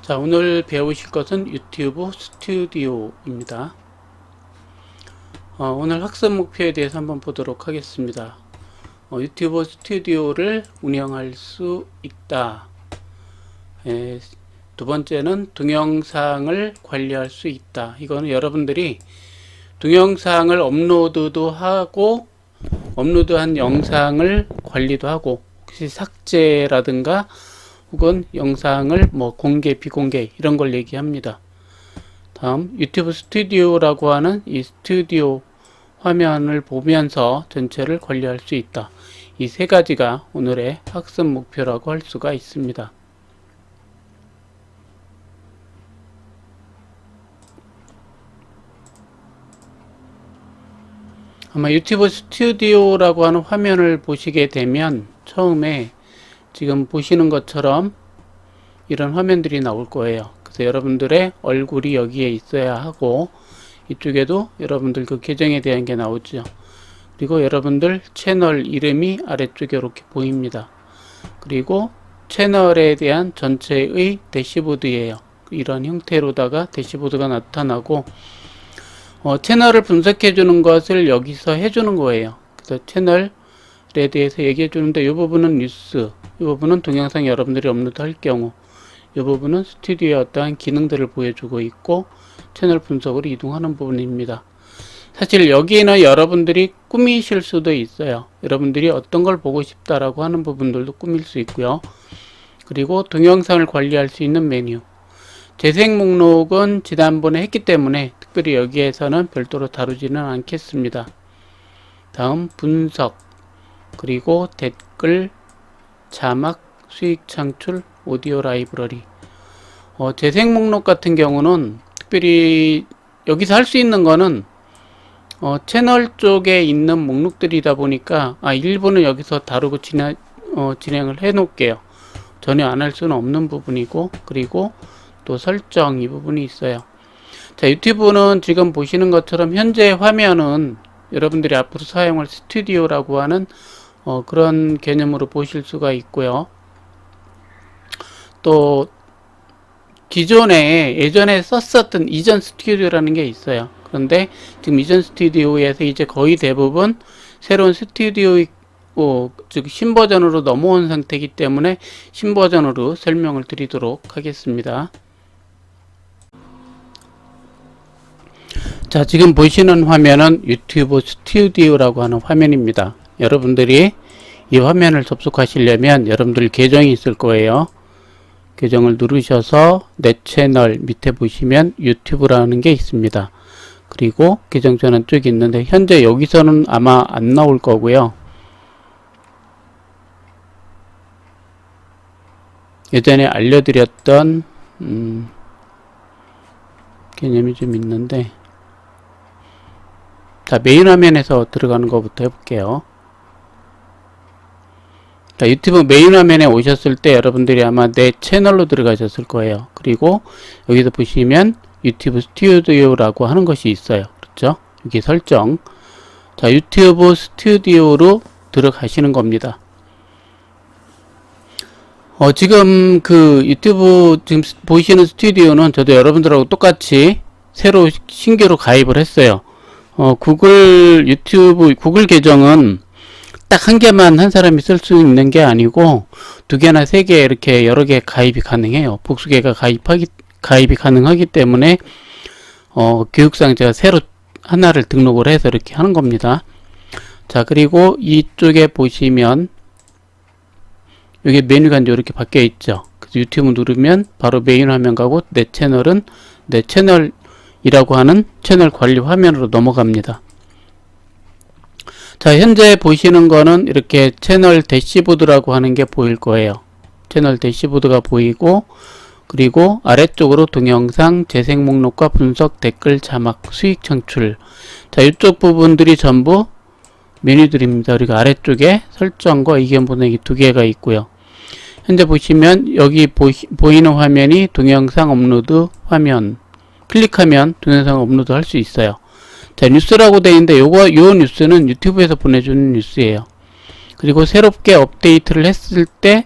자, 오늘 배우실 것은 유튜브 스튜디오입니다. 오늘 학습 목표에 대해서 한번 보도록 하겠습니다. 유튜브 스튜디오를 운영할 수 있다. 두 번째는 동영상을 관리할 수 있다. 이거는 여러분들이 동영상을 업로드도 하고 업로드한 영상을 관리도 하고 혹시 삭제라든가 혹은 영상을 공개, 비공개 이런 걸 얘기합니다. 다음 유튜브 스튜디오라고 하는 이 스튜디오 화면을 보면서 전체를 관리할 수 있다. 이 세 가지가 오늘의 학습 목표라고 할 수가 있습니다. 아마 유튜브 스튜디오라고 하는 화면을 보시게 되면 처음에 지금 보시는 것처럼 이런 화면들이 나올 거예요. 그래서 여러분들의 얼굴이 여기에 있어야 하고 이쪽에도 여러분들 그 계정에 대한 게 나오죠. 그리고 여러분들 채널 이름이 아래쪽에 이렇게 보입니다. 그리고 채널에 대한 전체의 대시보드예요. 이런 형태로다가 대시보드가 나타나고 채널을 분석해 주는 것을 여기서 해주는 거예요. 그래서 채널에 대해서 얘기해 주는데 이 부분은 뉴스, 이 부분은 동영상 여러분들이 업로드 할 경우, 이 부분은 스튜디오의 어떠한 기능들을 보여주고 있고 채널 분석으로 이동하는 부분입니다. 사실 여기는 여러분들이 꾸미실 수도 있어요. 여러분들이 어떤 걸 보고 싶다라고 하는 부분들도 꾸밀 수 있고요. 그리고 동영상을 관리할 수 있는 메뉴, 재생 목록은 지난번에 했기 때문에 특별히 여기에서는 별도로 다루지는 않겠습니다. 다음 분석, 그리고 댓글, 자막, 수익 창출, 오디오 라이브러리. 재생 목록 같은 경우는 특별히 여기서 할 수 있는 거는 채널 쪽에 있는 목록들이다 보니까 일부는 여기서 다루고 진행을 해 놓을게요. 전혀 안 할 수는 없는 부분이고, 그리고 또 설정 이 부분이 있어요. 자, 유튜브는 지금 보시는 것처럼 현재 화면은 여러분들이 앞으로 사용할 스튜디오라고 하는 그런 개념으로 보실 수가 있고요. 또 기존에 예전에 썼었던 이전 스튜디오라는 게 있어요. 그런데 지금 이전 스튜디오에서 이제 거의 대부분 새로운 스튜디오 즉 신버전으로 넘어온 상태이기 때문에 신버전으로 설명을 드리도록 하겠습니다. 자, 지금 보시는 화면은 유튜브 스튜디오라고 하는 화면입니다. 여러분들이 이 화면을 접속하시려면 여러분들 계정이 있을 거예요. 계정을 누르셔서 내 채널 밑에 보시면 유튜브라는 게 있습니다. 그리고 계정 전환 쪽이 있는데 현재 여기서는 아마 안 나올 거고요. 예전에 알려드렸던 개념이 좀 있는데, 자, 메인 화면에서 들어가는 것부터 해볼게요. 자, 유튜브 메인 화면에 오셨을 때 여러분들이 아마 내 채널로 들어가셨을 거예요. 그리고 여기서 보시면 유튜브 스튜디오라고 하는 것이 있어요. 그렇죠? 여기 설정. 자, 유튜브 스튜디오로 들어가시는 겁니다. 지금 그 유튜브 지금 보시는 스튜디오는 저도 여러분들하고 똑같이 새로 신규로 가입을 했어요. 구글 계정은 딱 한 개만 한 사람이 쓸 수 있는 게 아니고 두 개나 세 개 이렇게 여러 개 가입이 가능해요. 복수개가 가입이 가능하기 때문에 교육상 제가 새로 하나를 등록을 해서 이렇게 하는 겁니다. 자, 그리고 이쪽에 보시면 여기 메뉴가 이제 이렇게 바뀌어 있죠. 그래서 유튜브 누르면 바로 메인 화면 가고 내 채널은 내 채널이라고 하는 채널 관리 화면으로 넘어갑니다. 자, 현재 보시는 거는 이렇게 채널 대시보드라고 하는 게 보일 거예요. 채널 대시보드가 보이고, 그리고 아래쪽으로 동영상, 재생 목록과 분석, 댓글, 자막, 수익 창출. 자, 이쪽 부분들이 전부 메뉴들입니다. 그리고 아래쪽에 설정과 의견 보내기 두 개가 있고요. 현재 보시면 여기 보이는 화면이 동영상 업로드 화면. 클릭하면 동영상 업로드 할 수 있어요. 자, 뉴스라고 되어 있는데 요 뉴스는 유튜브에서 보내주는 뉴스예요. 그리고 새롭게 업데이트를 했을 때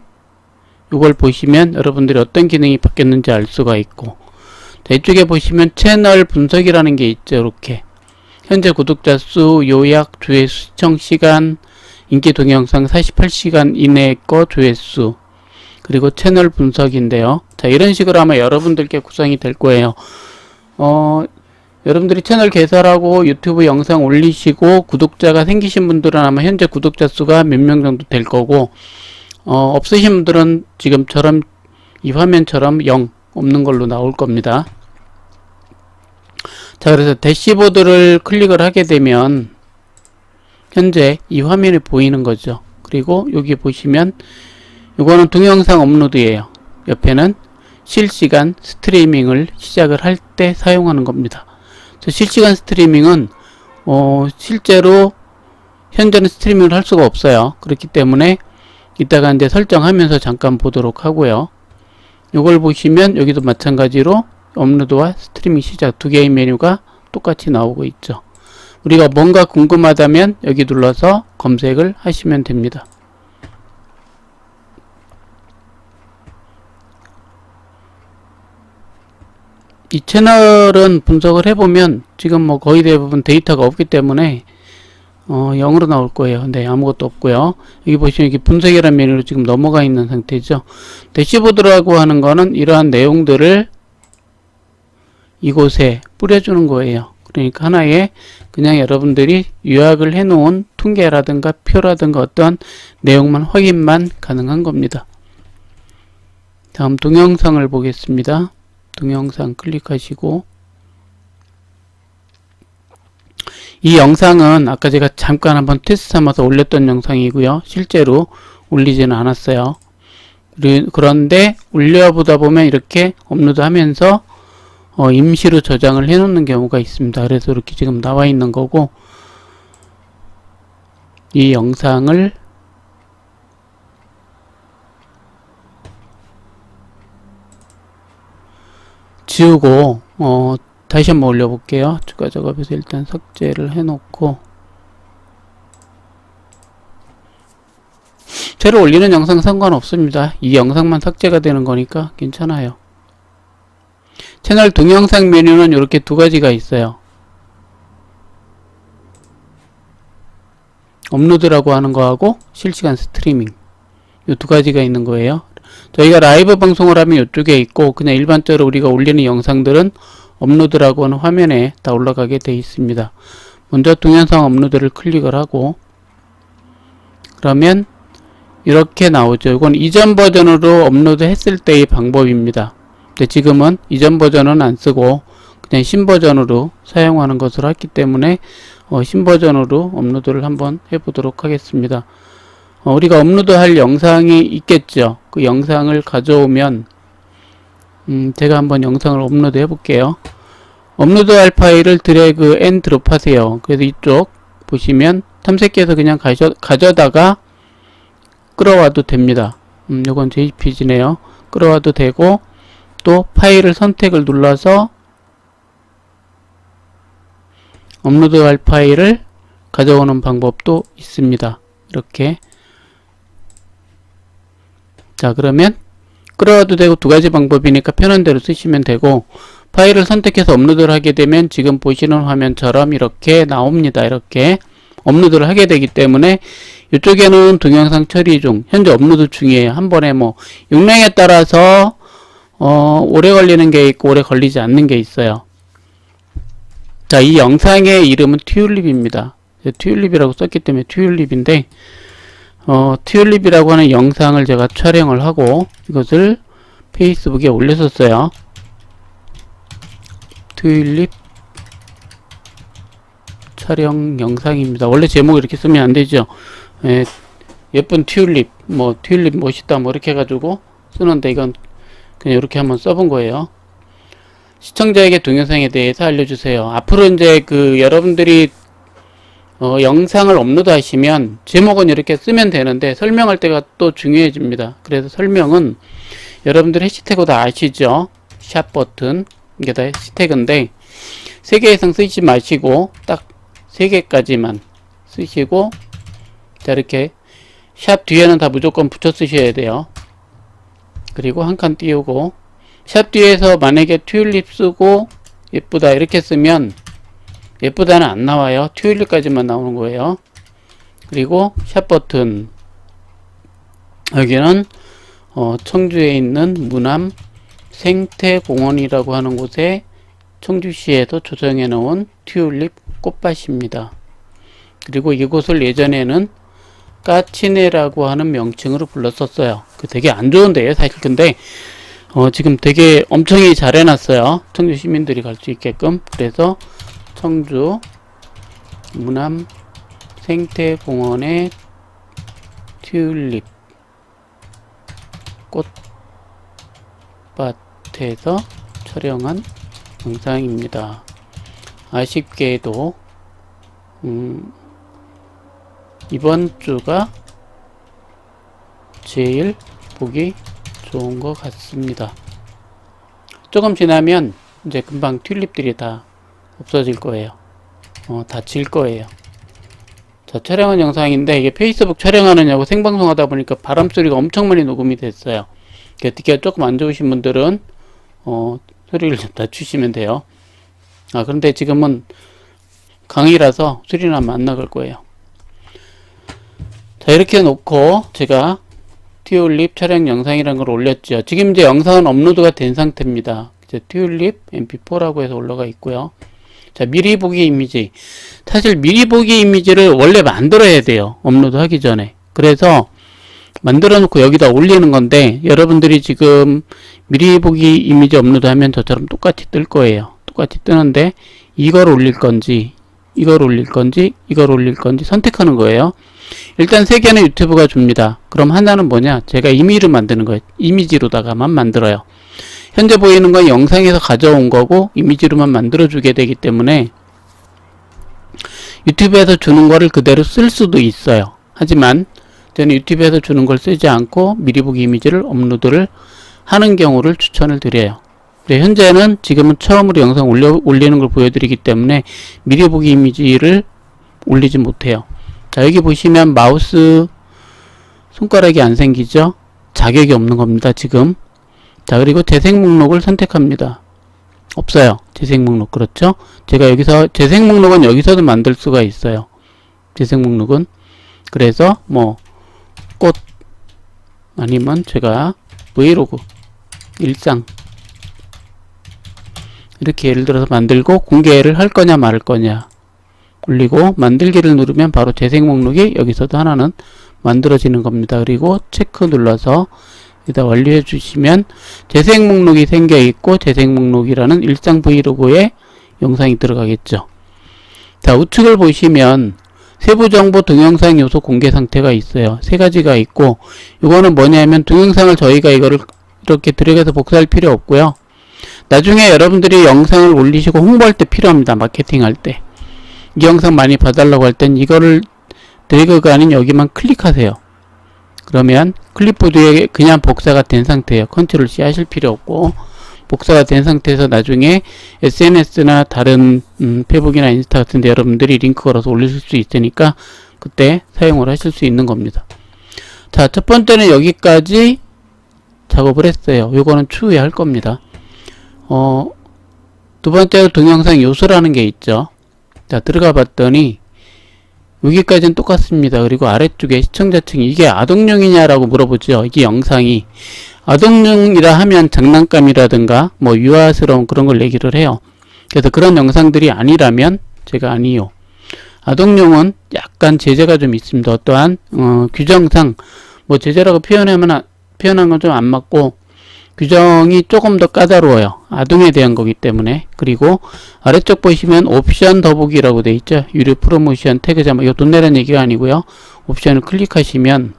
이걸 보시면 여러분들이 어떤 기능이 바뀌었는지 알 수가 있고, 자, 이쪽에 보시면 채널 분석이라는 게 있죠. 이렇게 현재 구독자 수, 요약, 조회수, 시청 시간, 인기 동영상 48시간 이내 거 조회수, 그리고 채널 분석인데요. 자, 이런 식으로 아마 여러분들께 구성이 될 거예요. 여러분들이 채널 개설하고 유튜브 영상 올리시고 구독자가 생기신 분들은 아마 현재 구독자 수가 몇 명 정도 될 거고, 없으신 분들은 지금처럼 이 화면처럼 0 없는 걸로 나올 겁니다. 자, 그래서 대시보드를 클릭을 하게 되면 현재 이 화면이 보이는 거죠. 그리고 여기 보시면 이거는 동영상 업로드예요. 옆에는 실시간 스트리밍을 시작을 할 때 사용하는 겁니다. 실시간 스트리밍은 실제로 현재는 스트리밍을 할 수가 없어요. 그렇기 때문에 이따가 이제 설정하면서 잠깐 보도록 하고요. 이걸 보시면 여기도 마찬가지로 업로드와 스트리밍 시작 두 개의 메뉴가 똑같이 나오고 있죠. 우리가 뭔가 궁금하다면 여기 눌러서 검색을 하시면 됩니다. 이 채널은 분석을 해보면 지금 뭐 거의 대부분 데이터가 없기 때문에 0으로 나올 거예요. 네, 아무것도 없고요. 여기 보시면 이게 분석이라는 메뉴로 지금 넘어가 있는 상태죠. 대시보드라고 하는 거는 이러한 내용들을 이곳에 뿌려주는 거예요. 그러니까 하나의 그냥 여러분들이 요약을 해 놓은 통계라든가 표라든가 어떠한 내용만 확인만 가능한 겁니다. 다음 동영상을 보겠습니다. 동영상 클릭하시고, 이 영상은 아까 제가 잠깐 한번 테스트 삼아서 올렸던 영상이고요. 실제로 올리지는 않았어요. 그런데 올려보다 보면 이렇게 업로드 하면서 임시로 저장을 해 놓는 경우가 있습니다. 그래서 이렇게 지금 나와 있는 거고, 이 영상을 지우고 다시 한번 올려볼게요. 추가 작업에서 일단 삭제를 해놓고, 새로 올리는 영상 상관없습니다. 이 영상만 삭제가 되는 거니까 괜찮아요. 채널 동영상 메뉴는 이렇게 두 가지가 있어요. 업로드라고 하는 거하고 실시간 스트리밍, 이 두 가지가 있는 거예요. 저희가 라이브 방송을 하면 이쪽에 있고, 그냥 일반적으로 우리가 올리는 영상들은 업로드라고 하는 화면에 다 올라가게 되어 있습니다. 먼저 동영상 업로드를 클릭을 하고, 그러면 이렇게 나오죠. 이건 이전 버전으로 업로드 했을 때의 방법입니다. 근데 지금은 이전 버전은 안 쓰고 그냥 신버전으로 사용하는 것으로 했기 때문에 신버전으로 업로드를 한번 해보도록 하겠습니다. 우리가 업로드할 영상이 있겠죠. 그 영상을 가져오면 제가 한번 영상을 업로드 해볼게요. 업로드할 파일을 드래그 앤 드롭 하세요. 그래서 이쪽 보시면 탐색기에서 그냥 가져다가 끌어와도 됩니다. 요건 JPG네요. 끌어와도 되고, 또 파일을 선택을 눌러서 업로드할 파일을 가져오는 방법도 있습니다. 이렇게. 자, 그러면 끌어와도 되고 두 가지 방법이니까 편한 대로 쓰시면 되고, 파일을 선택해서 업로드를 하게 되면 지금 보시는 화면처럼 이렇게 나옵니다. 이렇게 업로드를 하게 되기 때문에 이쪽에는 동영상 처리 중, 현재 업로드 중이에요. 한 번에 뭐 용량에 따라서 오래 걸리는 게 있고 오래 걸리지 않는 게 있어요. 자, 이 영상의 이름은 튤립입니다. 튤립이라고 썼기 때문에 튤립인데, 튤립이라고 하는 영상을 제가 촬영을 하고 이것을 페이스북에 올렸었어요. 튤립 촬영 영상입니다. 원래 제목을 이렇게 쓰면 안 되죠. 예쁜 튤립, 뭐 튤립 멋있다 뭐 이렇게 해가지고 쓰는데, 이건 그냥 이렇게 한번 써본 거예요. 시청자에게 동영상에 대해서 알려주세요. 앞으로 이제 여러분들이 영상을 업로드 하시면 제목은 이렇게 쓰면 되는데 설명할 때가 또 중요해집니다. 그래서 설명은 여러분들 해시태그 다 아시죠? 샵 버튼, 이게 다 해시태그인데 3개 이상 쓰지 마시고 딱 3개까지만 쓰시고, 자, 이렇게 샵 뒤에는 다 무조건 붙여 쓰셔야 돼요. 그리고 한 칸 띄우고, 샵 뒤에서 만약에 튤립 쓰고 예쁘다 이렇게 쓰면 예쁘다는 안 나와요. 튤립까지만 나오는 거예요. 그리고 샵 버튼, 여기는 청주에 있는 무남 생태공원이라고 하는 곳에 청주시에서 조성해 놓은 튤립 꽃밭입니다. 그리고 이곳을 예전에는 까치네라고 하는 명칭으로 불렀었어요. 되게 안 좋은데요, 사실. 근데 지금 되게 엄청나게 잘 해놨어요. 청주 시민들이 갈 수 있게끔. 그래서 청주 무남 생태공원의 튤립 꽃밭에서 촬영한 영상입니다. 아쉽게도 이번 주가 제일 보기 좋은 것 같습니다. 조금 지나면 이제 금방 튤립들이 다 없어질 거예요. 닫힐 거예요. 자, 촬영한 영상인데 이게 페이스북 촬영하느냐고 생방송 하다 보니까 바람 소리가 엄청 많이 녹음이 됐어요. 듣기가 조금 안 좋으신 분들은 소리를 좀 낮추시면 돼요. 그런데 지금은 강의라서 소리 나면 안 나갈 거예요. 자, 이렇게 놓고 제가 튤립 촬영 영상이라는 걸 올렸죠. 지금 이제 영상은 업로드가 된 상태입니다. 이제 튤립 mp4라고 해서 올라가 있고요. 자, 미리 보기 이미지. 사실 미리 보기 이미지를 원래 만들어야 돼요. 업로드 하기 전에. 그래서 만들어 놓고 여기다 올리는 건데, 여러분들이 지금 미리 보기 이미지 업로드 하면 저처럼 똑같이 뜰 거예요. 똑같이 뜨는데, 이걸 올릴 건지, 이걸 올릴 건지, 이걸 올릴 건지 선택하는 거예요. 일단 세 개는 유튜브가 줍니다. 그럼 하나는 뭐냐? 제가 임의로 만드는 거예요. 이미지로다가만 만들어요. 현재 보이는 건 영상에서 가져온 거고 이미지로만 만들어 주게 되기 때문에 유튜브에서 주는 거를 그대로 쓸 수도 있어요. 하지만 저는 유튜브에서 주는 걸 쓰지 않고 미리 보기 이미지를 업로드를 하는 경우를 추천을 드려요. 현재는 지금은 처음으로 영상 올리는 걸 보여드리기 때문에 미리 보기 이미지를 올리지 못해요. 자, 여기 보시면 마우스 손가락이 안 생기죠? 자격이 없는 겁니다, 지금. 자, 그리고 재생 목록을 선택합니다. 없어요. 재생 목록. 그렇죠? 제가 여기서, 재생 목록은 여기서도 만들 수가 있어요. 재생 목록은. 그래서, 꽃, 아니면 제가 브이로그, 일상. 이렇게 예를 들어서 만들고 공개를 할 거냐 말 거냐. 올리고 만들기를 누르면 바로 재생 목록이 여기서도 하나는 만들어지는 겁니다. 그리고 체크 눌러서 여기다 완료해 주시면 재생 목록이 생겨 있고 재생 목록이라는 일상 브이로그에 영상이 들어가겠죠. 자, 우측을 보시면 세부 정보 동영상 요소 공개 상태가 있어요. 세 가지가 있고, 이거는 뭐냐면 동영상을 저희가 이거를 이렇게 들어가서 복사할 필요 없고요. 나중에 여러분들이 영상을 올리시고 홍보할 때 필요합니다. 마케팅할 때. 이 영상 많이 봐달라고 할 땐 이거를 드래그가 아닌 여기만 클릭하세요. 그러면 클립보드에 그냥 복사가 된 상태예요. 컨트롤 C 하실 필요 없고 복사가 된 상태에서 나중에 SNS나 다른 페이북이나 인스타 같은 데 여러분들이 링크 걸어서 올리실 수 있으니까 그때 사용을 하실 수 있는 겁니다. 자, 첫 번째는 여기까지 작업을 했어요. 요거는 추후에 할 겁니다. 두 번째로 동영상 요소라는 게 있죠. 자, 들어가 봤더니 여기까지는 똑같습니다. 그리고 아래쪽에 시청자층이 이게 아동용이냐라고 물어보죠. 이게 영상이 아동용이라 하면 장난감이라든가 유아스러운 그런 걸 얘기를 해요. 그래서 그런 영상들이 아니라면 제가 아니요. 아동용은 약간 제재가 좀 있습니다. 어떠한 규정상 제재라고 표현한 건 좀 안 맞고 규정이 조금 더 까다로워요. 아동에 대한 거기 때문에. 그리고 아래쪽 보시면 옵션 더보기라고 돼 있죠. 유료 프로모션 태그 자막. 이거 돈 내라는 얘기가 아니고요. 옵션을 클릭하시면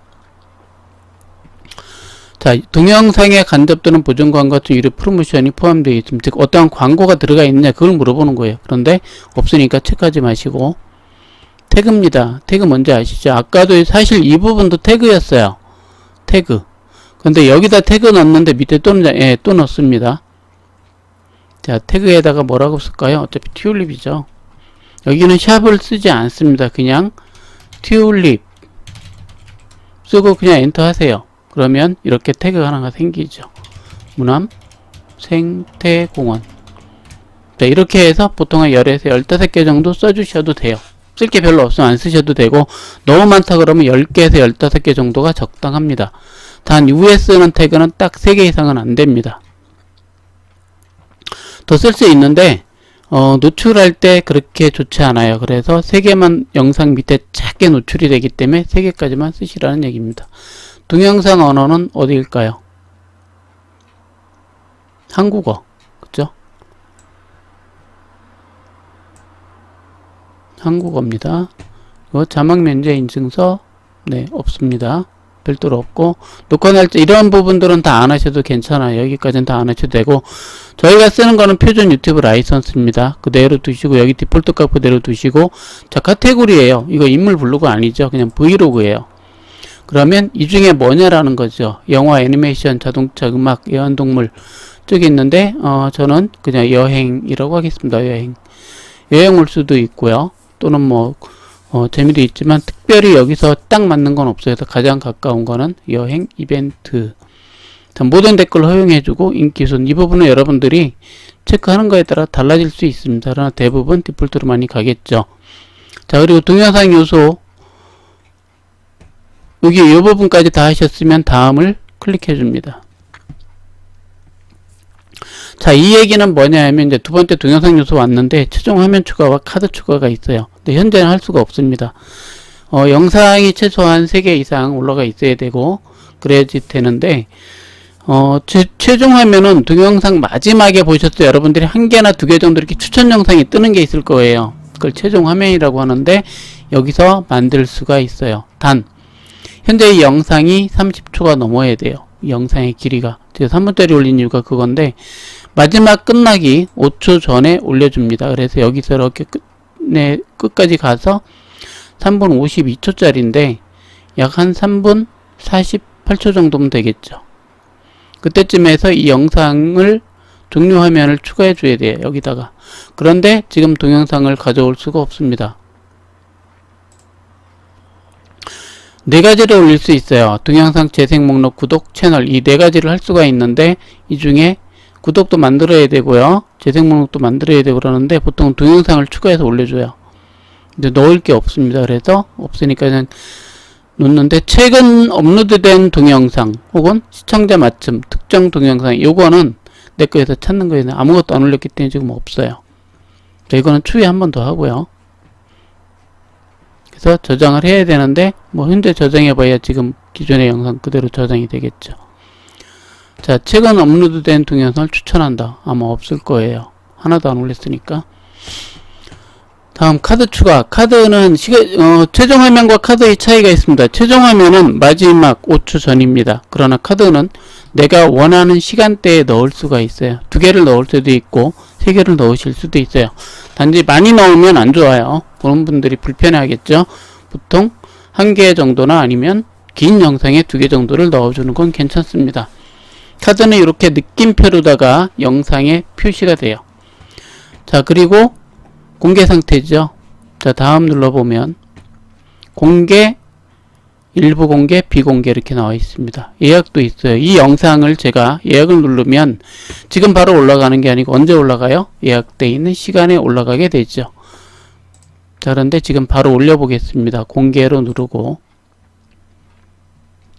자, 동영상에 간접 또는 보정 광고 같은 유료 프로모션이 포함되어 있습니다. 즉 어떠한 광고가 들어가 있느냐 그걸 물어보는 거예요. 그런데 없으니까 체크하지 마시고 태그입니다. 태그 뭔지 아시죠? 아까도 사실 이 부분도 태그였어요. 태그. 근데 여기다 태그 넣었는데 밑에 또 넣습니다. 자, 태그에다가 뭐라고 쓸까요? 어차피 튤립이죠. 여기는 샵을 쓰지 않습니다. 그냥 튤립 쓰고 그냥 엔터 하세요. 그러면 이렇게 태그가 하나가 생기죠. 무남 생태공원. 자, 이렇게 해서 보통 한 10에서 15개 정도 써주셔도 돼요. 쓸 게 별로 없으면 안 쓰셔도 되고, 너무 많다 그러면 10개에서 15개 정도가 적당합니다. 단 위에 쓰는 태그는 딱 3개 이상은 안 됩니다. 더 쓸 수 있는데 노출할 때 그렇게 좋지 않아요. 그래서 3개만 영상 밑에 작게 노출이 되기 때문에 3개까지만 쓰시라는 얘기입니다. 동영상 언어는 어디일까요? 한국어, 그죠? 한국어입니다. 자막 면제 인증서 네, 없습니다. 별도로 없고, 녹화 날짜 이런 부분들은 다 안 하셔도 괜찮아요. 여기까지는 다 안 하셔도 되고, 저희가 쓰는 거는 표준 유튜브 라이선스입니다. 그대로 두시고, 여기 디폴트 값 그대로 두시고, 자, 카테고리예요. 이거 인물 블로그 아니죠. 그냥 브이로그예요. 그러면 이 중에 뭐냐라는 거죠. 영화, 애니메이션, 자동차, 음악, 애완동물 쪽에 있는데 저는 그냥 여행이라고 하겠습니다. 여행 올 수도 있고요. 또는 뭐 재미도 있지만 특별히 여기서 딱 맞는 건 없어요. 그래서 가장 가까운 거는 여행, 이벤트. 자, 모든 댓글 허용해주고 인기순, 이 부분은 여러분들이 체크하는 거에 따라 달라질 수 있습니다. 그러나 대부분 디폴트로 많이 가겠죠. 자, 그리고 동영상 요소, 여기 이 부분까지 다 하셨으면 다음을 클릭해 줍니다. 자, 이 얘기는 뭐냐 하면 이제 두 번째 동영상 요소 왔는데 최종 화면 추가와 카드 추가가 있어요. 근데 현재는 할 수가 없습니다. 영상이 최소한 3개 이상 올라가 있어야 되고 그래야지 되는데 최종 화면은 동영상 마지막에 보셨을 때 여러분들이 1개나 2개 정도 이렇게 추천 영상이 뜨는 게 있을 거예요. 그걸 최종 화면이라고 하는데 여기서 만들 수가 있어요. 단 현재 이 영상이 30초가 넘어야 돼요. 이 영상의 길이가. 제가 3분짜리 올린 이유가 그건데 마지막 끝나기 5초 전에 올려줍니다. 그래서 여기서 이렇게 끝까지 가서 3분 52초짜리인데 약 한 3분 48초 정도면 되겠죠. 그때쯤에서 이 영상을 종료 화면을 추가해 줘야 돼요. 여기다가. 그런데 지금 동영상을 가져올 수가 없습니다. 4가지를 올릴 수 있어요. 동영상 재생 목록, 구독, 채널 이 4가지를 할 수가 있는데 이 중에 구독도 만들어야 되고요. 재생 목록도 만들어야 되고 그러는데 보통 동영상을 추가해서 올려줘요. 근데 넣을 게 없습니다. 그래서 없으니까 그냥 놓는데 최근 업로드된 동영상 혹은 시청자 맞춤, 특정 동영상 요거는 내 거에서 찾는 거에는 아무것도 안 올렸기 때문에 지금 없어요. 자, 이거는 추후에 한 번 더 하고요. 그래서 저장을 해야 되는데 뭐 현재 저장해봐야 지금 기존의 영상 그대로 저장이 되겠죠. 자, 최근 업로드된 동영상을 추천한다. 아마 없을 거예요. 하나도 안 올렸으니까. 다음 카드 추가. 카드는 최종 화면과 카드의 차이가 있습니다. 최종 화면은 마지막 5초 전입니다. 그러나 카드는 내가 원하는 시간대에 넣을 수가 있어요. 2개를 넣을 수도 있고 3개를 넣으실 수도 있어요. 단지 많이 넣으면 안 좋아요. 보는 분들이 불편해 하겠죠. 보통 1개 정도나 아니면 긴 영상에 2개 정도를 넣어주는 건 괜찮습니다. 카드는 이렇게 느낌표로다가 영상에 표시가 돼요. 자, 그리고 공개 상태죠. 자, 다음 눌러보면 공개, 일부 공개, 비공개 이렇게 나와 있습니다. 예약도 있어요. 이 영상을 제가 예약을 누르면 지금 바로 올라가는 게 아니고 언제 올라가요? 예약되어 있는 시간에 올라가게 되죠. 자, 그런데 지금 바로 올려보겠습니다. 공개로 누르고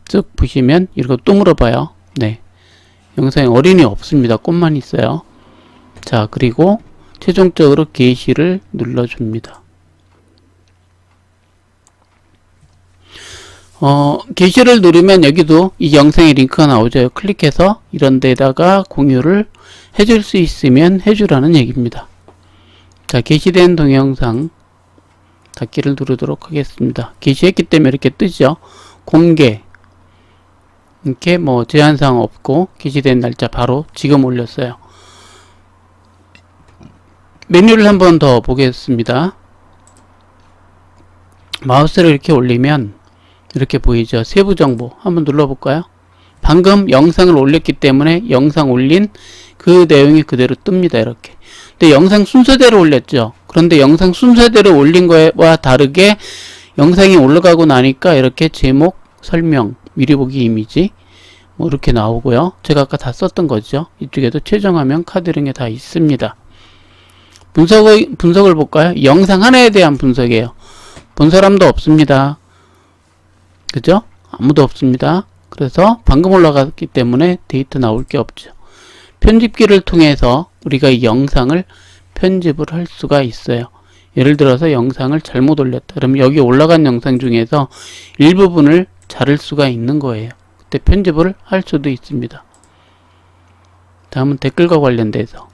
쭉 보시면 이거 또 물어봐요. 네, 영상에 어린이 없습니다. 꽃만 있어요. 자, 그리고 최종적으로 게시를 눌러줍니다. 게시를 누르면 여기도 이 영상의 링크가 나오죠. 클릭해서 이런 데다가 공유를 해줄 수 있으면 해주라는 얘기입니다. 자, 게시된 동영상 닫기를 누르도록 하겠습니다. 게시했기 때문에 이렇게 뜨죠. 공개 이렇게 뭐 제한사항 없고 게시된 날짜 바로 지금 올렸어요. 메뉴를 한번 더 보겠습니다. 마우스를 이렇게 올리면 이렇게 보이죠. 세부 정보 한번 눌러볼까요? 방금 영상을 올렸기 때문에 영상 올린 그 내용이 그대로 뜹니다. 이렇게. 근데 영상 순서대로 올렸죠. 그런데 영상 순서대로 올린 거와 다르게 영상이 올라가고 나니까 이렇게 제목, 설명, 미리 보기 이미지 뭐 이렇게 나오고요. 제가 아까 다 썼던 거죠. 이쪽에도 최종화면 카드 이런 게 다 있습니다. 분석을 볼까요? 영상 하나에 대한 분석이에요. 본 사람도 없습니다. 그죠? 아무도 없습니다. 그래서 방금 올라갔기 때문에 데이터 나올 게 없죠. 편집기를 통해서 우리가 이 영상을 편집을 할 수가 있어요. 예를 들어서 영상을 잘못 올렸다. 그럼 여기 올라간 영상 중에서 일부분을 자를 수가 있는 거예요. 그때 편집을 할 수도 있습니다. 다음은 댓글과 관련돼서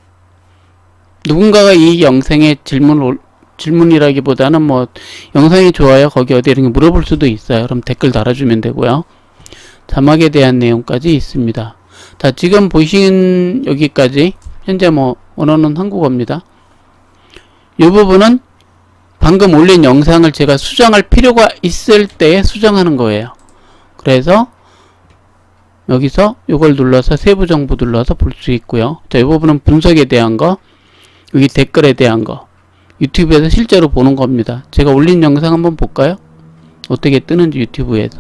누군가가 이 영상에 질문이라기보다는 뭐 영상이 좋아요 거기 어디 이렇게 물어볼 수도 있어요. 그럼 댓글 달아주면 되고요. 자막에 대한 내용까지 있습니다. 자, 지금 보신 여기까지 현재 뭐 언어는 한국어입니다. 이 부분은 방금 올린 영상을 제가 수정할 필요가 있을 때 수정하는 거예요. 그래서 여기서 이걸 눌러서 세부 정보 눌러서 볼 수 있고요. 자, 이 부분은 분석에 대한 거, 여기 댓글에 대한 거, 유튜브에서 실제로 보는 겁니다. 제가 올린 영상 한번 볼까요? 어떻게 뜨는지 유튜브에서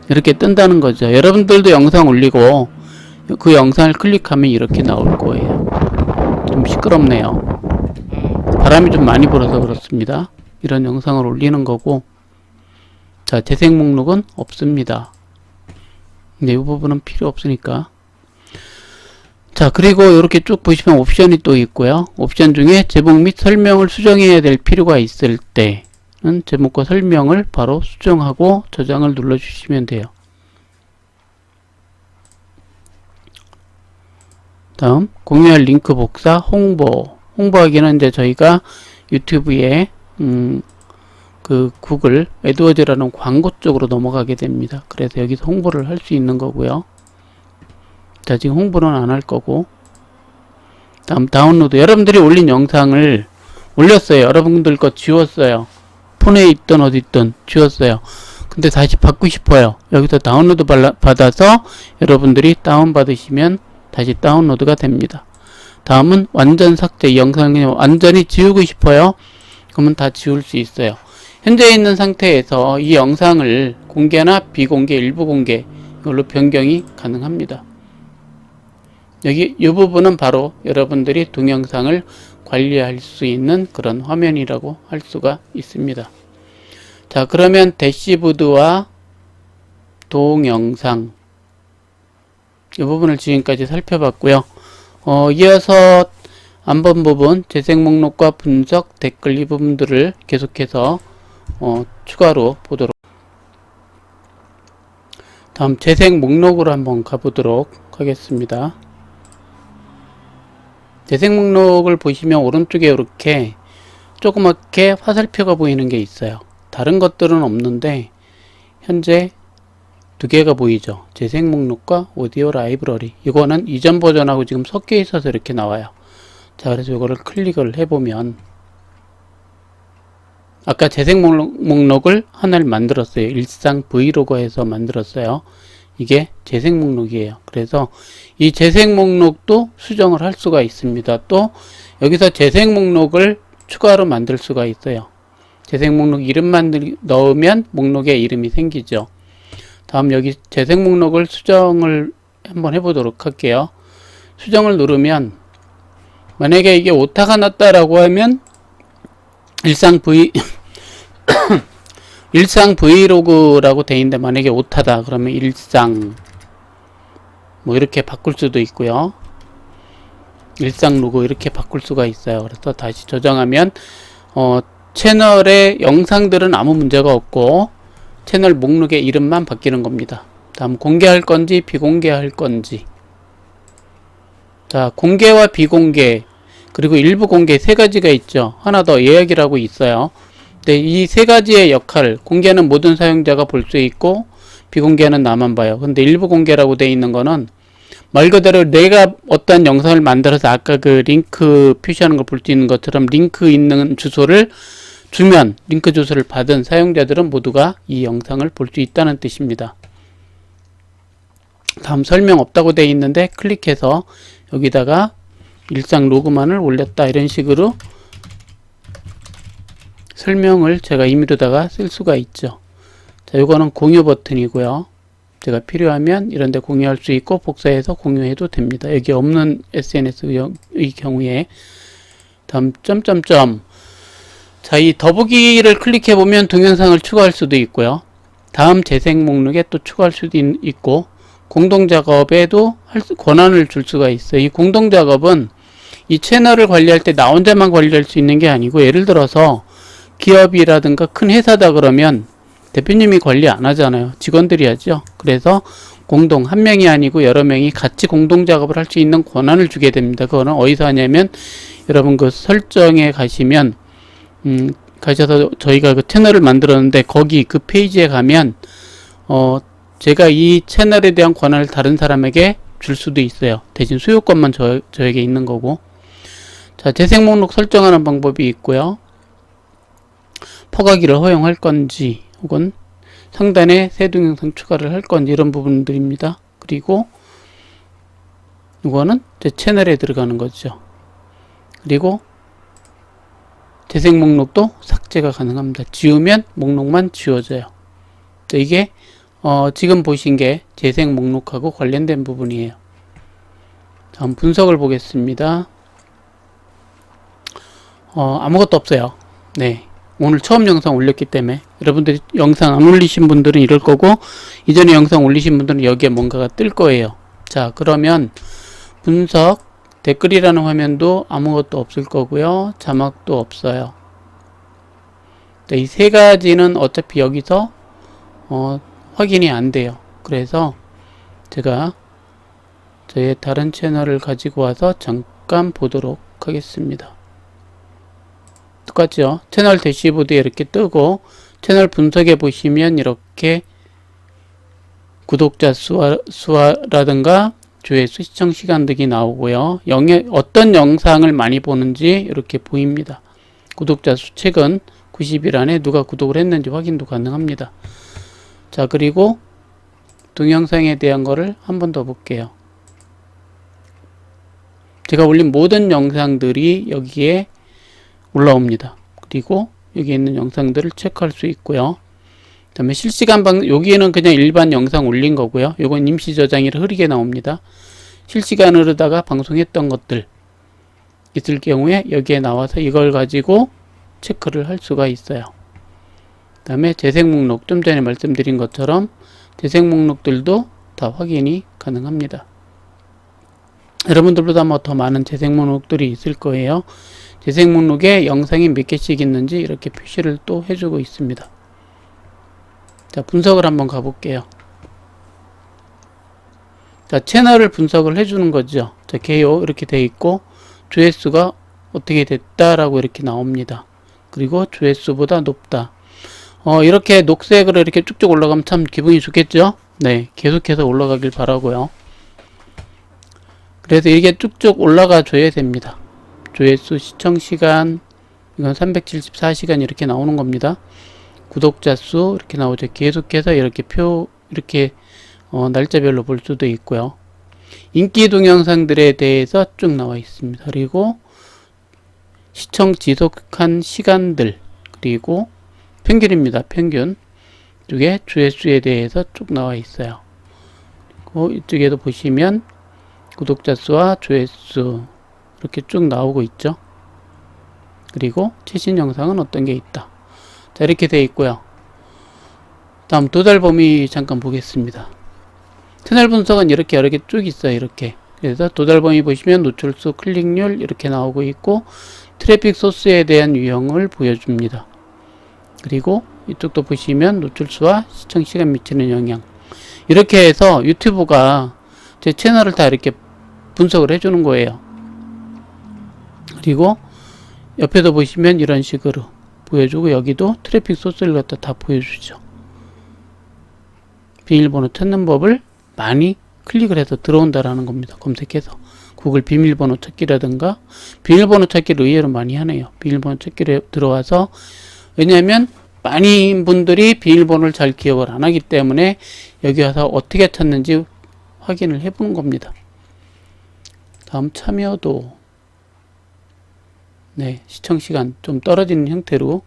이렇게 뜬다는 거죠. 여러분들도 영상 올리고 그 영상을 클릭하면 이렇게 나올 거예요. 좀 시끄럽네요. 바람이 좀 많이 불어서 그렇습니다. 이런 영상을 올리는 거고, 자, 재생 목록은 없습니다. 근데 이 부분은 필요 없으니까. 자, 그리고 이렇게 쭉 보시면 옵션이 또 있고요. 옵션 중에 제목 및 설명을 수정해야 될 필요가 있을 때는 제목과 설명을 바로 수정하고 저장을 눌러주시면 돼요. 다음 공유할 링크 복사, 홍보하기는 이제 저희가 유튜브에 그 구글 애드워즈라는 광고 쪽으로 넘어가게 됩니다. 그래서 여기서 홍보를 할 수 있는 거고요. 자, 지금 홍보는 안 할 거고, 다음 다운로드. 여러분들이 올린 영상을 올렸어요. 여러분들 거 지웠어요. 폰에 있든 어디 있든 지웠어요. 근데 다시 받고 싶어요. 여기서 다운로드 받아서 여러분들이 다운받으시면 다시 다운로드가 됩니다. 다음은 완전 삭제. 이 영상을 완전히 지우고 싶어요. 그러면 다 지울 수 있어요. 현재 있는 상태에서 이 영상을 공개나 비공개, 일부 공개 이걸로 변경이 가능합니다. 여기 이 부분은 바로 여러분들이 동영상을 관리할 수 있는 그런 화면이라고 할 수가 있습니다. 자, 그러면 대시보드와 동영상 이 부분을 지금까지 살펴봤고요. 이어서 안 본 부분 재생 목록과 분석, 댓글 이 부분들을 계속해서 추가로 보도록. 다음 재생 목록으로 한번 가보도록 하겠습니다. 재생 목록을 보시면 오른쪽에 이렇게 조그맣게 화살표가 보이는 게 있어요. 다른 것들은 없는데 현재 두 개가 보이죠. 재생 목록과 오디오 라이브러리. 이거는 이전 버전하고 지금 섞여 있어서 이렇게 나와요. 자, 그래서 이거를 클릭을 해보면 아까 재생 목록을 하나를 만들었어요. 일상 브이로그에서 만들었어요. 이게 재생 목록이에요. 그래서 이 재생 목록도 수정을 할 수가 있습니다. 또 여기서 재생 목록을 추가로 만들 수가 있어요. 재생 목록 이름만 넣으면 목록에 이름이 생기죠. 다음 여기 재생 목록을 수정을 한번 해보도록 할게요. 수정을 누르면 만약에 이게 오타가 났다라고 하면 일상 브이로그라고 돼 있는데 만약에 오타다 그러면 일상 뭐 이렇게 바꿀 수도 있고요. 일상 로고 이렇게 바꿀 수가 있어요. 그래서 다시 저장하면 채널의 영상들은 아무 문제가 없고 채널 목록의 이름만 바뀌는 겁니다. 다음 공개할 건지 비공개할 건지. 자, 공개와 비공개 그리고 일부 공개 세 가지가 있죠. 하나 더 예약이라고 있어요. 근데 이 세 가지의 역할, 공개는 모든 사용자가 볼 수 있고 비공개는 나만 봐요. 근데 일부 공개라고 되어 있는 거는 말 그대로 내가 어떤 영상을 만들어서 아까 그 링크 표시하는 걸 볼 수 있는 것처럼 링크 있는 주소를 주면 링크 주소를 받은 사용자들은 모두가 이 영상을 볼 수 있다는 뜻입니다. 다음 설명 없다고 되어 있는데 클릭해서 여기다가 일상 로그만을 올렸다 이런 식으로 설명을 제가 임의로다가 쓸 수가 있죠. 자, 이거는 공유 버튼이고요. 제가 필요하면 이런 데 공유할 수 있고 복사해서 공유해도 됩니다. 여기 없는 SNS의 경우에. 다음 점점점. 자, 이 더보기를 클릭해 보면 동영상을 추가할 수도 있고요. 다음 재생 목록에 또 추가할 수도 있고, 공동 작업에도 권한을 줄 수가 있어요. 이 공동 작업은 이 채널을 관리할 때 나 혼자만 관리할 수 있는 게 아니고, 예를 들어서 기업이라든가 큰 회사다 그러면 대표님이 관리 안 하잖아요. 직원들이 하죠. 그래서 공동, 한 명이 아니고 여러 명이 같이 공동 작업을 할 수 있는 권한을 주게 됩니다. 그거는 어디서 하냐면, 여러분 그 설정에 가시면 가셔서 저희가 그 채널을 만들었는데, 거기 그 페이지에 가면 제가 이 채널에 대한 권한을 다른 사람에게 줄 수도 있어요. 대신 소유권만 저에게 있는 거고. 자, 재생 목록 설정하는 방법이 있고요. 퍼가기를 허용할 건지, 혹은 상단에 새 동영상 추가를 할 건지, 이런 부분들입니다. 그리고 이거는 제 채널에 들어가는 거죠. 그리고 재생 목록도 삭제가 가능합니다. 지우면 목록만 지워져요. 이게 지금 보신 게 재생 목록하고 관련된 부분이에요. 다음 분석을 보겠습니다. 아무것도 없어요. 네, 오늘 처음 영상 올렸기 때문에 여러분들이 영상 안 올리신 분들은 이럴 거고, 이전에 영상 올리신 분들은 여기에 뭔가가 뜰 거예요. 자, 그러면 분석, 댓글이라는 화면도 아무것도 없을 거고요. 자막도 없어요. 이 세 가지는 어차피 여기서 확인이 안 돼요. 그래서 제가 저의 다른 채널을 가지고 와서 잠깐 보도록 하겠습니다. 똑같죠? 채널 대시보드에 이렇게 뜨고, 채널 분석해 보시면 이렇게 구독자 수라든가 조회수, 시청 시간 등이 나오고요. 어떤 영상을 많이 보는지 이렇게 보입니다. 구독자 수, 최근 90일 안에 누가 구독을 했는지 확인도 가능합니다. 자, 그리고 동영상에 대한 거를 한 번 더 볼게요. 제가 올린 모든 영상들이 여기에 올라옵니다. 그리고 여기 있는 영상들을 체크할 수 있고요. 그 다음에 실시간 여기에는 그냥 일반 영상 올린 거고요. 요건 임시 저장이라 흐리게 나옵니다. 실시간으로다가 방송했던 것들 있을 경우에 여기에 나와서 이걸 가지고 체크를 할 수가 있어요. 그 다음에 재생 목록, 좀 전에 말씀드린 것처럼 재생 목록들도 다 확인이 가능합니다. 여러분들보다 뭐 더 많은 재생 목록들이 있을 거예요. 재생 목록에 영상이 몇 개씩 있는지 이렇게 표시를 또 해주고 있습니다. 자, 분석을 한번 가볼게요. 자, 채널을 분석을 해주는 거죠. 자, 개요 이렇게 돼 있고, 조회수가 어떻게 됐다라고 이렇게 나옵니다. 그리고 조회수보다 높다. 이렇게 녹색으로 이렇게 쭉쭉 올라가면 참 기분이 좋겠죠? 네, 계속해서 올라가길 바라고요. 그래서 이게 쭉쭉 올라가 줘야 됩니다. 조회수, 시청 시간, 이건 374시간 이렇게 나오는 겁니다. 구독자 수 이렇게 나오죠. 계속해서 이렇게 이렇게 날짜별로 볼 수도 있고요. 인기 동영상들에 대해서 쭉 나와 있습니다. 그리고 시청 지속한 시간들, 그리고 평균입니다. 평균. 이쪽에 조회수에 대해서 쭉 나와 있어요. 그리고 이쪽에도 보시면 구독자 수와 조회수 이렇게 쭉 나오고 있죠. 그리고 최신 영상은 어떤 게 있다. 자, 이렇게 되어 있고요. 다음 도달 범위 잠깐 보겠습니다. 채널 분석은 이렇게 여러 개 쭉 있어요. 이렇게. 그래서 도달 범위 보시면 노출수, 클릭률 이렇게 나오고 있고, 트래픽 소스에 대한 유형을 보여줍니다. 그리고 이쪽도 보시면 노출수와 시청 시간 미치는 영향. 이렇게 해서 유튜브가 제 채널을 다 이렇게 분석을 해주는 거예요. 그리고 옆에도 보시면 이런 식으로 보여주고, 여기도 트래픽 소스를 갖다 다 보여주죠. 비밀번호 찾는 법을 많이 클릭을 해서 들어온다라는 겁니다. 검색해서 구글 비밀번호 찾기라든가, 비밀번호 찾기를 의외로 많이 하네요. 비밀번호 찾기를 들어와서, 왜냐하면 많은 분들이 비밀번호를 잘 기억을 안 하기 때문에 여기 와서 어떻게 찾는지 확인을 해보는 겁니다. 다음 참여도, 네, 시청시간 좀 떨어지는 형태로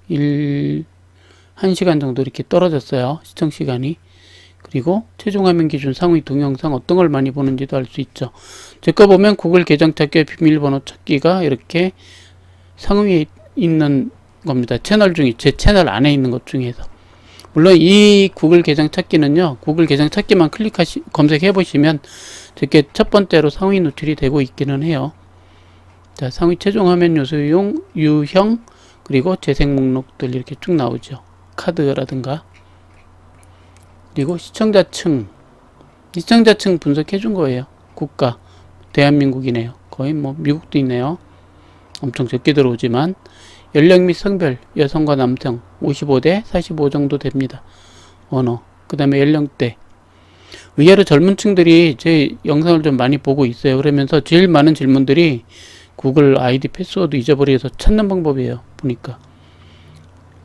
1시간 정도 이렇게 떨어졌어요. 시청시간이. 그리고 최종 화면 기준 상위 동영상 어떤 걸 많이 보는지도 알 수 있죠. 제 거 보면 구글 계정 찾기와 비밀번호 찾기가 이렇게 상위에 있는 겁니다. 채널 중에 제 채널 안에 있는 것 중에서. 물론 이 구글 계정 찾기는요, 구글 계정 찾기만 검색해 보시면 제게 첫 번째로 상위 노출이 되고 있기는 해요. 자, 상위 최종 화면 요소용, 유형, 그리고 재생 목록들 이렇게 쭉 나오죠. 카드라든가. 그리고 시청자층 분석해 준 거예요. 국가 대한민국이네요. 거의 뭐 미국도 있네요. 엄청 적게 들어오지만 연령 및 성별 여성과 남성 55대 45 정도 됩니다. 언어 그 다음에 연령대 의외로 젊은 층들이 제 영상을 좀 많이 보고 있어요. 그러면서 제일 많은 질문들이 구글 아이디 패스워드 잊어버려서 찾는 방법이에요. 보니까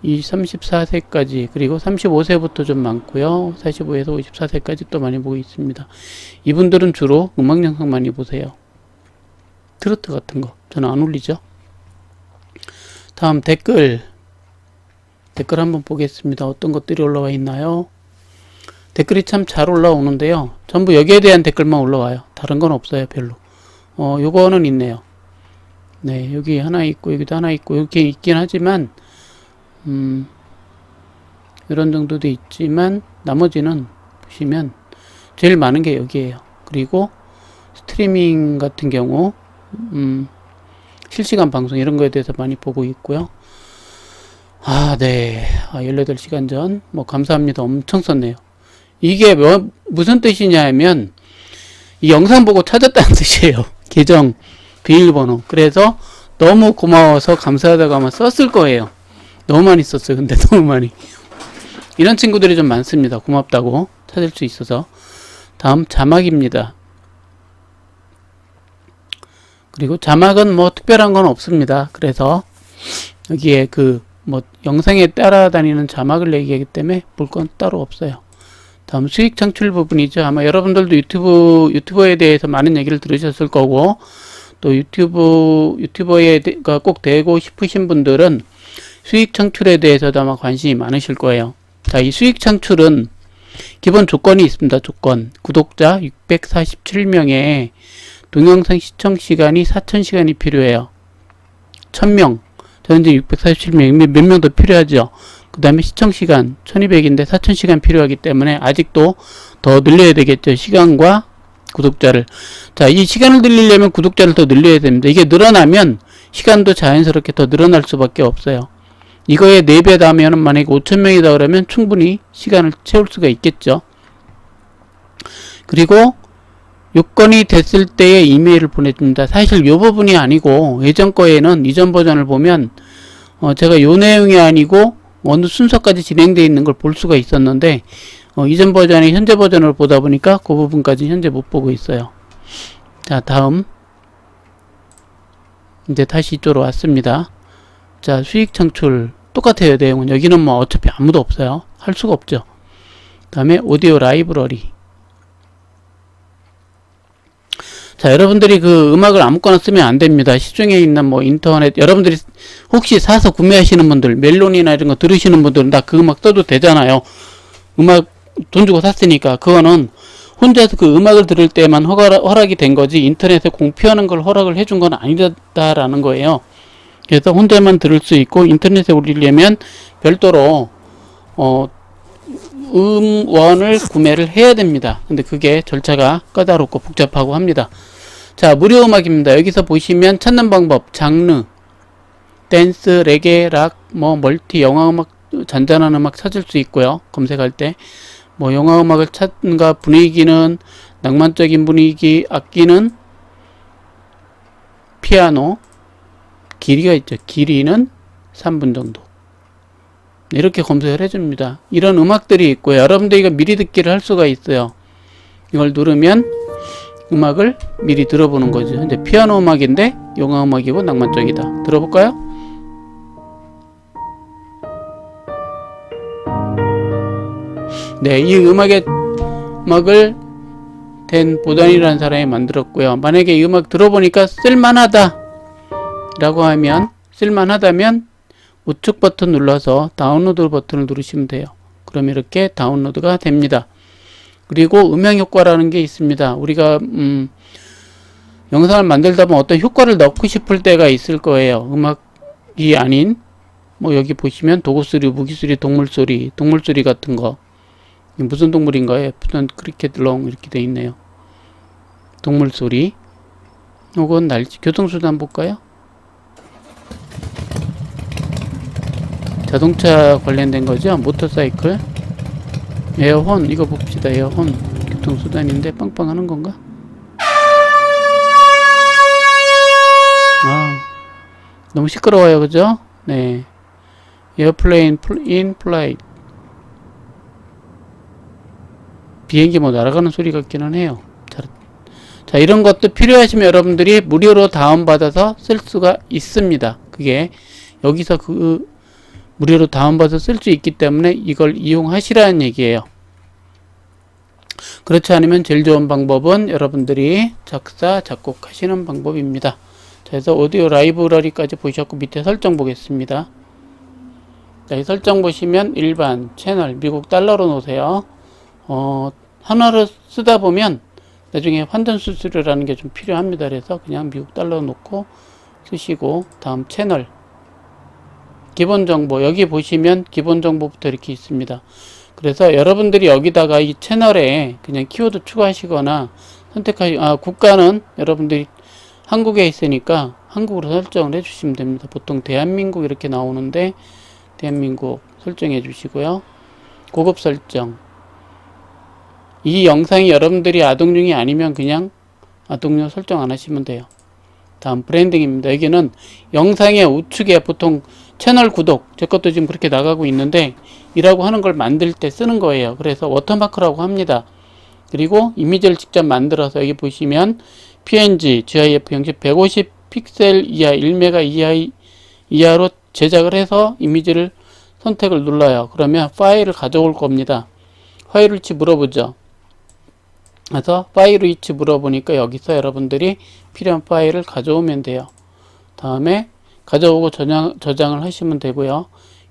이 34세까지 그리고 35세부터 좀 많고요. 45에서 54세까지 또 많이 보고 있습니다. 이분들은 주로 음악 영상 많이 보세요. 트로트 같은 거 저는 안 올리죠. 다음 댓글 한번 보겠습니다. 어떤 것들이 올라와 있나요? 댓글이 참 잘 올라오는데요. 전부 여기에 대한 댓글만 올라와요. 다른 건 없어요. 별로. 요거는 있네요. 네, 여기 하나 있고 여기도 하나 있고 이렇게 있긴 하지만 이런 정도도 있지만 나머지는 보시면 제일 많은 게 여기에요. 그리고 스트리밍 같은 경우 실시간 방송 이런 거에 대해서 많이 보고 있고요. 네. 18시간 전 감사합니다. 엄청 썼네요. 이게 무슨 뜻이냐 하면 이 영상 보고 찾았다는 뜻이에요. 계정 비밀번호. 그래서 너무 고마워서 감사하다고 아마 썼을 거예요. 너무 많이 썼어요. 근데 너무 많이. 이런 친구들이 좀 많습니다. 고맙다고 찾을 수 있어서. 다음 자막입니다. 그리고 자막은 특별한 건 없습니다. 그래서 여기에 영상에 따라다니는 자막을 얘기하기 때문에 볼 건 따로 없어요. 다음 수익 창출 부분이죠. 아마 여러분들도 유튜버에 대해서 많은 얘기를 들으셨을 거고 또 유튜버가 꼭 되고 싶으신 분들은 수익 창출에 대해서도 아마 관심이 많으실 거예요. 자, 이 수익 창출은 기본 조건이 있습니다. 조건. 구독자 647명에 동영상 시청 시간이 4,000시간이 필요해요. 1,000명. 저는 이제 647명, 몇 명 더 필요하죠. 그 다음에 시청 시간 1,200인데 4,000시간 필요하기 때문에 아직도 더 늘려야 되겠죠. 시간과 구독자를. 자, 이 시간을 늘리려면 구독자를 더 늘려야 됩니다. 이게 늘어나면 시간도 자연스럽게 더 늘어날 수밖에 없어요. 이거에 4배 다면은 만약에 5,000명이다 그러면 충분히 시간을 채울 수가 있겠죠. 그리고 요건이 됐을 때에 이메일을 보내줍니다. 사실 요 부분이 아니고 예전 거에는 이전 버전을 보면 제가 요 내용이 아니고 어느 순서까지 진행되어 있는 걸 볼 수가 있었는데 이전 버전이 현재 버전을 보다 보니까 그 부분까지 현재 못 보고 있어요. 자, 다음 이제 다시 이쪽으로 왔습니다. 자, 수익 창출 똑같아요. 내용은 여기는 어차피 아무도 없어요. 할 수가 없죠. 다음에 오디오 라이브러리. 자, 여러분들이 그 음악을 아무거나 쓰면 안 됩니다. 시중에 있는 인터넷, 여러분들이 혹시 사서 구매하시는 분들, 멜론이나 이런 거 들으시는 분들은 다 그 음악 써도 되잖아요. 음악 돈 주고 샀으니까. 그거는 혼자서 그 음악을 들을 때만 허락이 된 거지, 인터넷에 공표하는 걸 허락을 해준 건 아니다라는 거예요. 그래서 혼자만 들을 수 있고, 인터넷에 올리려면 별도로, 음원을 구매를 해야 됩니다. 근데 그게 절차가 까다롭고 복잡하고 합니다. 자, 무료 음악입니다. 여기서 보시면 찾는 방법, 장르, 댄스, 레게, 락, 멀티, 영화 음악, 잔잔한 음악 찾을 수 있고요. 검색할 때. 영화 음악을 찾는가, 분위기는, 낭만적인 분위기, 악기는, 피아노, 길이가 있죠. 길이는 3분 정도. 이렇게 검색을 해줍니다. 이런 음악들이 있고요. 여러분들 이거 미리 듣기를 할 수가 있어요. 이걸 누르면 음악을 미리 들어보는 거죠. 현재 피아노 음악인데 영화 음악이고 낭만적이다. 들어볼까요? 네, 이 음악을 댄 보단이라는 사람이 만들었고요. 만약에 이 음악 들어보니까 쓸만하다 라고 하면, 쓸만하다면 우측 버튼 눌러서 다운로드 버튼을 누르시면 돼요. 그럼 이렇게 다운로드가 됩니다. 그리고 음향 효과라는 게 있습니다. 우리가 영상을 만들다 보면 어떤 효과를 넣고 싶을 때가 있을 거예요. 음악이 아닌 뭐 여기 보시면 도구소리, 무기소리, 동물소리 같은 거. 무슨 동물인가요? 예쁜 크리켓롱 이렇게 돼 있네요. 동물소리 혹은 날씨, 교통수단 볼까요? 자동차 관련된 거죠. 모터사이클, 에어혼, 이거 봅시다. 에어혼 교통수단인데 빵빵 하는 건가? 아, 너무 시끄러워요. 그죠? 네. 에어플레인 인 플라이트, 비행기 뭐 날아가는 소리 같기는 해요. 자, 이런 것도 필요하시면 여러분들이 무료로 다운받아서 쓸 수가 있습니다. 그게 여기서 무료로 다운받아서 쓸 수 있기 때문에 이걸 이용하시라는 얘기예요. 그렇지 않으면 제일 좋은 방법은 여러분들이 작사, 작곡하시는 방법입니다. 자, 그래서 오디오 라이브러리까지 보셨고 밑에 설정 보겠습니다. 자, 이 설정 보시면 일반, 채널, 미국 달러로 놓으세요. 하나로 쓰다 보면 나중에 환전 수수료라는 게 좀 필요합니다. 그래서 그냥 미국 달러 놓고 쓰시고, 다음 채널, 기본 정보, 여기 보시면 기본 정보부터 이렇게 있습니다. 그래서 여러분들이 여기다가 이 채널에 그냥 키워드 추가하시거나 국가는 여러분들이 한국에 있으니까 한국으로 설정을 해주시면 됩니다. 보통 대한민국 이렇게 나오는데 대한민국 설정해 주시고요. 고급 설정. 이 영상이 여러분들이 아동용이 아니면 그냥 아동용 설정 안 하시면 돼요. 다음 브랜딩입니다. 여기는 영상의 우측에 보통 채널 구독, 제 것도 지금 그렇게 나가고 있는데 이라고 하는 걸 만들 때 쓰는 거예요. 그래서 워터마크라고 합니다. 그리고 이미지를 직접 만들어서 여기 보시면 PNG, GIF 형식 150 픽셀 이하, 1메가 이하로 제작을 해서 이미지를 선택을 눌러요. 그러면 파일을 가져올 겁니다. 파일 위치 물어보죠. 그래서 파일 위치 물어보니까 여기서 여러분들이 필요한 파일을 가져오면 돼요. 다음에 가져오고 저장을 하시면 되고요.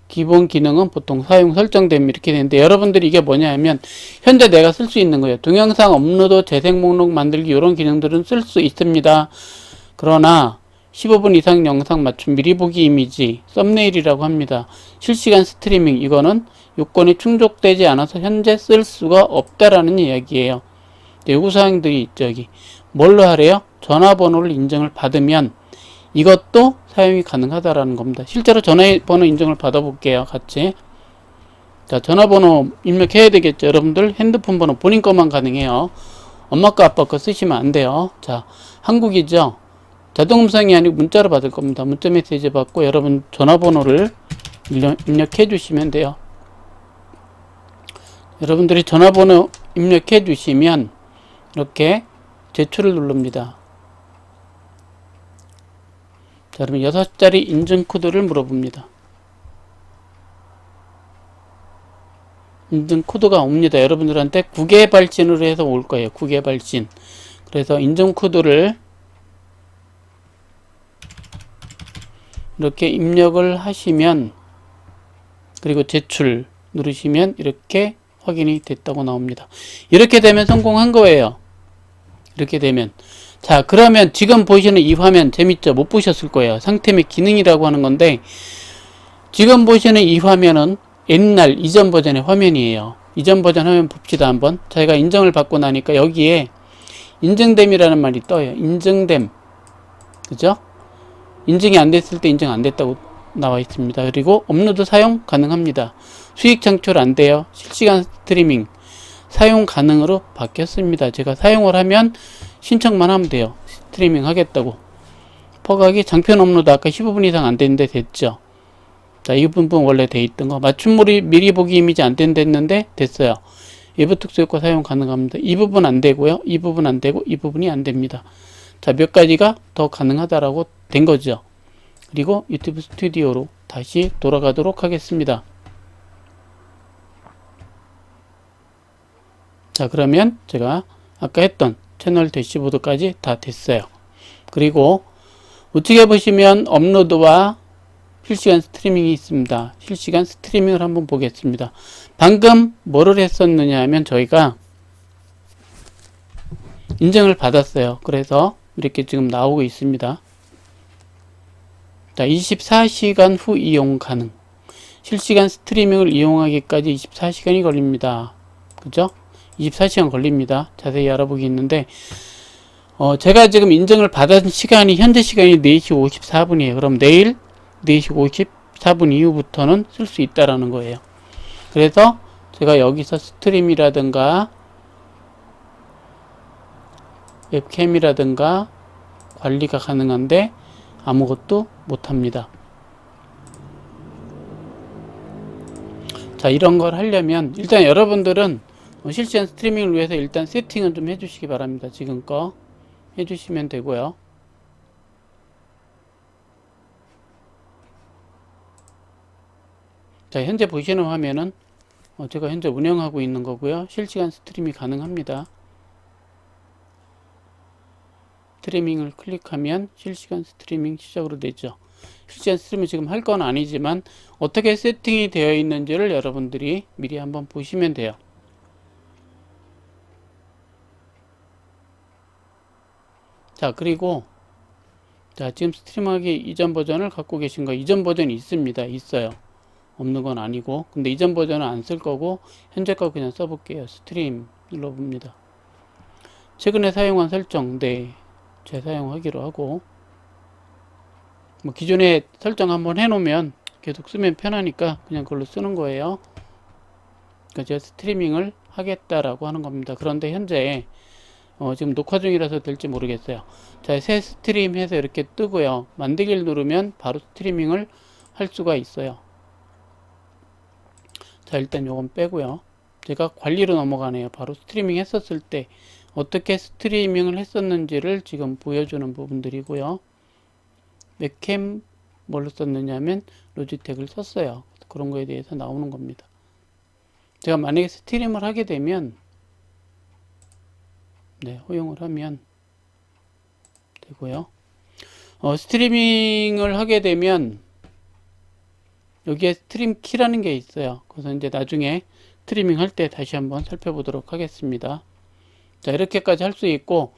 기본 기능은 보통 사용 설정됨 이렇게 되는데 여러분들이 이게 뭐냐 하면 현재 내가 쓸 수 있는 거예요. 동영상 업로드, 재생 목록 만들기 이런 기능들은 쓸 수 있습니다. 그러나 15분 이상 영상 맞춤 미리 보기 이미지, 썸네일이라고 합니다. 실시간 스트리밍, 이거는 요건이 충족되지 않아서 현재 쓸 수가 없다라는 이야기예요. 요구사항들이 있죠. 여기 뭘로 하래요? 전화번호를 인증을 받으면 이것도 사용이 가능하다라는 겁니다. 실제로 전화번호 인증을 받아볼게요. 같이. 자, 전화번호 입력해야 되겠죠. 여러분들 핸드폰 번호 본인 것만 가능해요. 엄마 거 아빠 거 쓰시면 안 돼요. 자, 한국이죠. 자동음성이 아니고 문자로 받을 겁니다. 문자 메시지 받고 여러분 전화번호를 입력해 주시면 돼요. 여러분들이 전화번호 입력해 주시면 이렇게 제출을 누릅니다. 자, 그러면 6자리 인증 코드를 물어봅니다. 인증 코드가 옵니다. 여러분들한테 국외 발신으로 해서 올 거예요. 국외 발신. 그래서 인증 코드를 이렇게 입력을 하시면, 그리고 제출 누르시면 이렇게 확인이 됐다고 나옵니다. 이렇게 되면 성공한 거예요. 이렇게 되면. 자, 그러면 지금 보시는 이 화면 재밌죠? 못 보셨을 거예요. 상태 및 기능이라고 하는 건데, 지금 보시는 이 화면은 옛날 이전 버전의 화면이에요. 이전 버전 화면 봅시다 한번. 저희가 인정을 받고 나니까 여기에 인증됨이라는 말이 떠요. 인증됨. 그죠? 인증이 안 됐을 때 인증 안 됐다고 나와 있습니다. 그리고 업로드 사용 가능합니다. 수익 창출 안 돼요. 실시간 스트리밍 사용 가능으로 바뀌었습니다. 제가 사용을 하면 신청만 하면 돼요. 스트리밍 하겠다고. 퍼가기 장편 업로드 아까 15분 이상 안 됐는데 됐죠. 자, 이 부분 원래 돼 있던 거. 맞춤물이 미리 보기 이미지 안 된댔는데 됐어요. 외부 특수 효과 사용 가능합니다. 이 부분 안 되고요. 이 부분 안 되고 이 부분이 안 됩니다. 자, 몇 가지가 더 가능하다라고 된 거죠. 그리고 유튜브 스튜디오로 다시 돌아가도록 하겠습니다. 자, 그러면 제가 아까 했던 채널 대시보드까지 다 됐어요. 그리고 우측에 보시면 업로드와 실시간 스트리밍이 있습니다. 실시간 스트리밍을 한번 보겠습니다. 방금 뭐를 했었느냐 하면 저희가 인증을 받았어요. 그래서 이렇게 지금 나오고 있습니다. 자, 24시간 후 이용 가능. 실시간 스트리밍을 이용하기까지 24시간이 걸립니다. 그죠? 24시간 걸립니다. 자세히 알아보기 있는데, 제가 지금 인증을 받은 시간이, 현재 시간이 4시 54분이에요. 그럼 내일 4시 54분 이후부터는 쓸 수 있다라는 거예요. 그래서 제가 여기서 스트림이라든가 웹캠이라든가 관리가 가능한데 아무것도 못합니다. 자, 이런 걸 하려면 일단 여러분들은 실시간 스트리밍을 위해서 일단 세팅은 좀 해주시기 바랍니다. 지금 거 해주시면 되고요. 자, 현재 보시는 화면은 제가 현재 운영하고 있는 거고요. 실시간 스트림이 가능합니다. 스트리밍을 클릭하면 실시간 스트리밍 시작으로 되죠. 실시간 스트리밍 지금 할 건 아니지만 어떻게 세팅이 되어 있는지를 여러분들이 미리 한번 보시면 돼요. 자, 그리고 자, 지금 스트림하기 이전 버전을 갖고 계신 거, 이전 버전이 있습니다. 있어요. 없는 건 아니고. 근데 이전 버전은 안 쓸 거고 현재 거 그냥 써볼게요. 스트림 눌러봅니다. 최근에 사용한 설정, 네, 재사용하기로 하고, 뭐 기존에 설정 한번 해놓으면 계속 쓰면 편하니까 그냥 그걸로 쓰는 거예요. 그러니까 제가 스트리밍을 하겠다라고 하는 겁니다. 그런데 현재 지금 녹화 중이라서 될지 모르겠어요. 자, 새 스트림 해서 이렇게 뜨고요. 만들기를 누르면 바로 스트리밍을 할 수가 있어요. 자, 일단 요건 빼고요. 제가 관리로 넘어가네요. 바로 스트리밍 했었을 때 어떻게 스트리밍을 했었는지를 지금 보여주는 부분들이고요. 웹캠 뭘로 썼느냐면 로지텍을 썼어요. 그런 거에 대해서 나오는 겁니다. 제가 만약에 스트리밍을 하게 되면 네, 허용을 하면 되고요. 스트리밍을 하게 되면 여기에 스트림 키라는 게 있어요. 그래서 이제 나중에 스트리밍 할 때 다시 한번 살펴보도록 하겠습니다. 자, 이렇게까지 할 수 있고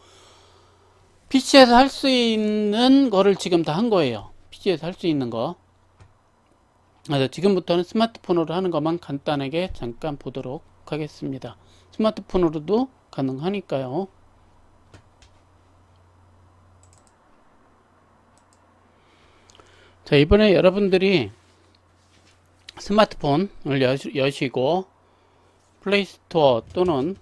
PC에서 할 수 있는 거를 지금 다 한 거예요. PC에서 할 수 있는 거. 그래서 지금부터는 스마트폰으로 하는 것만 간단하게 잠깐 보도록 하겠습니다. 스마트폰으로도 가능하니까요. 자, 이번에 여러분들이 스마트폰을 여시고 플레이스토어 또는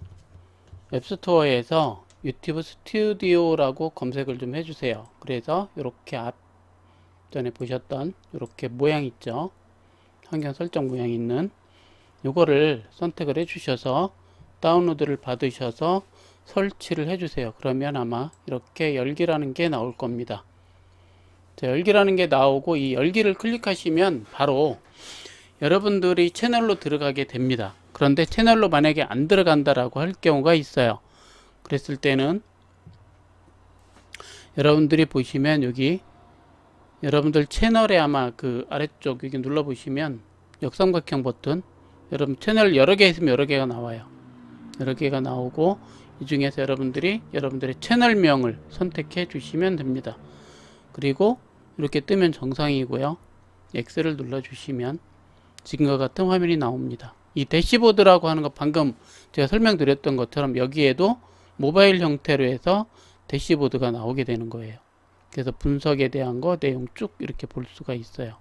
앱스토어에서 유튜브 스튜디오라고 검색을 좀 해주세요. 그래서 이렇게 앞전에 보셨던 이렇게 모양 있죠. 환경 설정 모양 있는 요거를 선택을 해주셔서 다운로드를 받으셔서 설치를 해주세요. 그러면 아마 이렇게 열기라는 게 나올 겁니다. 자, 열기라는 게 나오고 이 열기를 클릭하시면 바로 여러분들이 채널로 들어가게 됩니다. 그런데 채널로 만약에 안 들어간다라고 할 경우가 있어요. 그랬을 때는 여러분들이 보시면 여기 여러분들 채널에 아마 그 아래쪽 여기 눌러 보시면 역삼각형 버튼, 여러분 채널 여러 개 있으면 여러 개가 나와요. 여러 개가 나오고 이 중에서 여러분들이 여러분들의 채널명을 선택해 주시면 됩니다. 그리고 이렇게 뜨면 정상이고요. X를 눌러 주시면 지금과 같은 화면이 나옵니다. 이 대시보드라고 하는 거 방금 제가 설명드렸던 것처럼 여기에도 모바일 형태로 해서 대시보드가 나오게 되는 거예요. 그래서 분석에 대한 거 내용 쭉 이렇게 볼 수가 있어요.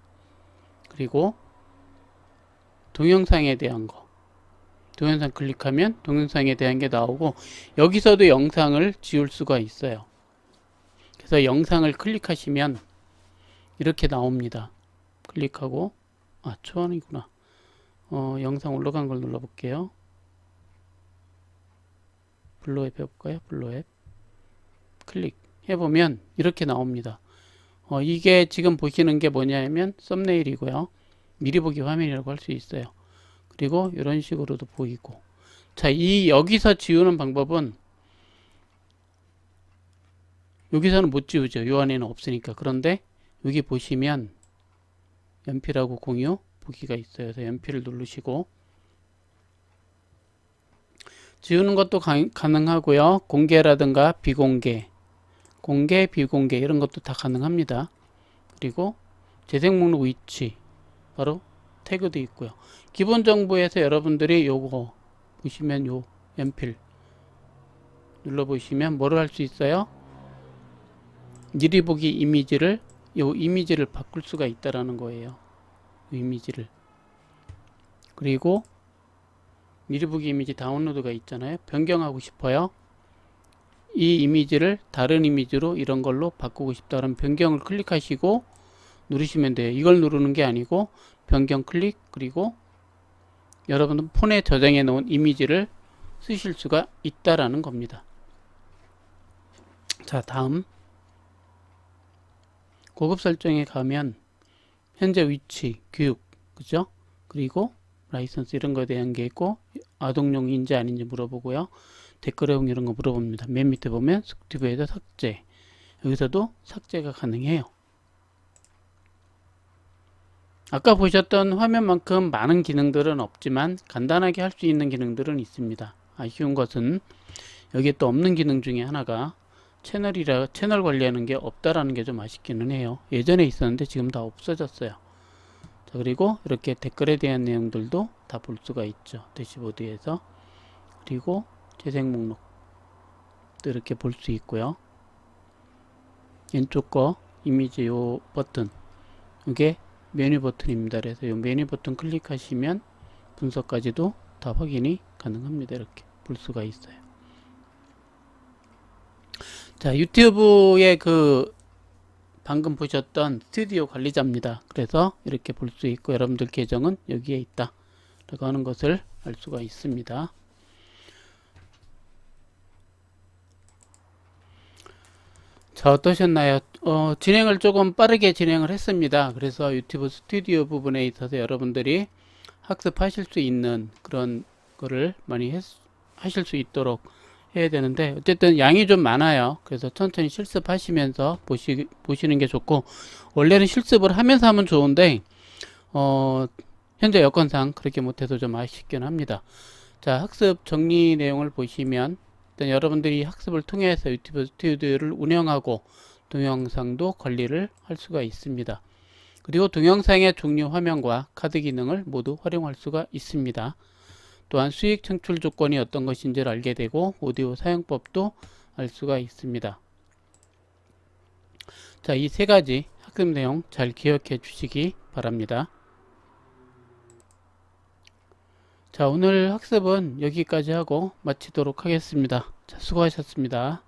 그리고 동영상에 대한 거, 동영상 클릭하면 동영상에 대한 게 나오고 여기서도 영상을 지울 수가 있어요. 그래서 영상을 클릭하시면 이렇게 나옵니다. 클릭하고 초안이구나. 영상 올라간 걸 눌러볼게요. 블루앱 해볼까요? 블루앱 클릭 해보면 이렇게 나옵니다. 이게 지금 보시는 게 뭐냐면 썸네일이고요. 미리 보기 화면이라고 할 수 있어요. 그리고 이런 식으로도 보이고. 자, 여기서 지우는 방법은 여기서는 못 지우죠. 요 안에는 없으니까. 그런데 여기 보시면 연필하고 공유 보기가 있어요. 그래서 연필을 누르시고 지우는 것도 가능하고요. 공개라든가 비공개, 공개, 비공개 이런 것도 다 가능합니다. 그리고 재생 목록 위치, 바로 태그도 있고요. 기본 정보에서 여러분들이 요거 보시면 요 연필 눌러보시면 뭐를 할 수 있어요? 미리 보기 이미지를 요 이미지를 바꿀 수가 있다라는 거예요. 요 이미지를. 그리고 미리 보기 이미지 다운로드가 있잖아요. 변경하고 싶어요. 이 이미지를 다른 이미지로 이런 걸로 바꾸고 싶다 그러면 변경을 클릭하시고 누르시면 돼요. 이걸 누르는 게 아니고 변경 클릭, 그리고 여러분은 폰에 저장해 놓은 이미지를 쓰실 수가 있다라는 겁니다. 자, 다음 고급 설정에 가면 현재 위치, 교육, 그죠? 그리고 라이선스 이런 거에 대한 게 있고, 아동용인지 아닌지 물어보고요. 댓글용 이런 거 물어봅니다. 맨 밑에 보면 스티브에서 삭제, 여기서도 삭제가 가능해요. 아까 보셨던 화면만큼 많은 기능들은 없지만 간단하게 할 수 있는 기능들은 있습니다. 아쉬운 것은 여기에 또 없는 기능 중에 하나가 채널 관리하는 게 없다라는 게 좀 아쉽기는 해요. 예전에 있었는데 지금 다 없어졌어요. 자, 그리고 이렇게 댓글에 대한 내용들도 다 볼 수가 있죠. 대시보드에서. 그리고 재생 목록도 이렇게 볼 수 있고요. 왼쪽 거 이미지 요 버튼, 이게 메뉴 버튼입니다. 그래서 이 메뉴 버튼 클릭하시면 분석까지도 다 확인이 가능합니다. 이렇게 볼 수가 있어요. 자, 유튜브의 그 방금 보셨던 스튜디오 관리자입니다. 그래서 이렇게 볼 수 있고 여러분들 계정은 여기에 있다 라고 하는 것을 알 수가 있습니다. 자, 어떠셨나요? 진행을 조금 빠르게 진행을 했습니다. 그래서 유튜브 스튜디오 부분에 있어서 여러분들이 학습하실 수 있는 그런 거를 많이 하실 수 있도록 해야 되는데, 어쨌든 양이 좀 많아요. 그래서 천천히 실습하시면서 보시는 게 좋고, 원래는 실습을 하면서 하면 좋은데 현재 여건상 그렇게 못해서 좀 아쉽긴 합니다. 자, 학습 정리 내용을 보시면 일단 여러분들이 학습을 통해서 유튜브 스튜디오를 운영하고 동영상도 관리를 할 수가 있습니다. 그리고 동영상의 종류 화면과 카드 기능을 모두 활용할 수가 있습니다. 또한 수익 창출 조건이 어떤 것인지를 알게 되고 오디오 사용법도 알 수가 있습니다. 자, 이 세 가지 학습 내용 잘 기억해 주시기 바랍니다. 자, 오늘 학습은 여기까지 하고 마치도록 하겠습니다. 자, 수고하셨습니다.